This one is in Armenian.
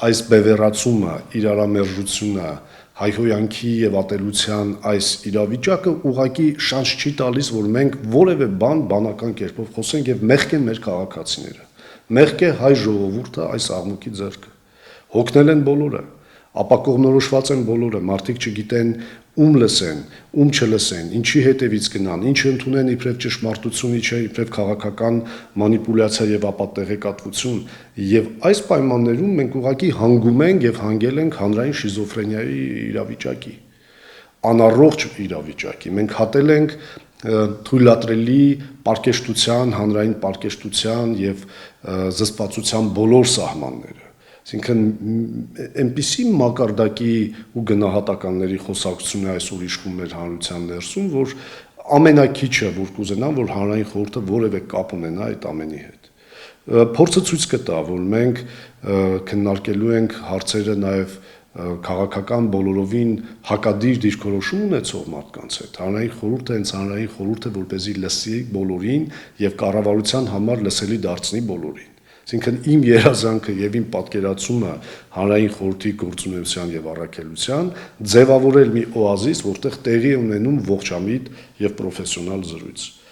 այս բևեռացումը, իրարամերժությունը, հայհոյանքի եւ ատելության այս իրավիճակը ուղղակի շանս չի տալիս, որ մենք որևէ բանական կերպով խոսենք եւ մեղք են մեր քաղաքացիները։ Մեղք է հայ ժողովուրդը այս աղմուկի ձեռքը։ Հոգնել են բոլորը, ապակողմնորոշված են բոլորը, մարդիկ չգիտեն ում լսեն, ում չլսեն, ինչի հետևից գնան, ինչ ընդունեն իբրև ճշմարտություն, ինչը իբրև քաղաքական մանիպուլյացիա եւ ապատեղեկատվություն, եւ այս պայմաններում մենք ուղղակի հանգում ենք եւ հանգել ենք հանրային շիզոֆրենիայի իրավիճակի, անառողջ իրավիճակի։ Մենք հատել ենք թույլատրելի պարկեշտության, հանրային պարկեշտության եւ զսպվածության բոլոր սահմանները։ Այսինքն այնպիսի մակարդակի ու գնահատականների խոսակցություն է այսօր իշխում մեր հանրության ներսում, որ ամենակիչը, որ կուզենան, որ հանրային խորհուրդը որևէ կապ ունենա այդ ամենի հետ։ Փորձը ցույց կտա, որ մենք քննարկելու ենք հարցերը նաև քաղաքական բոլորովին հակադիր դիրքորոշում ունեցող մարդկանց հետ։ Հանրային խորհուրդը հենց հանրային խորհուրդ է, որպեսզի լսի բոլորին եւ կառավարության համար լսելի դարձնի բոլորին։ Այսինքն իմ երազանքը եւ իմ պատկերացումը հանրային խորհրդի գործունեության եւ առաքելության ձևավորել մի օազիս, որտեղ տեղի ունենում ողջամիտ եւ պրոֆեսիոնալ զրույց։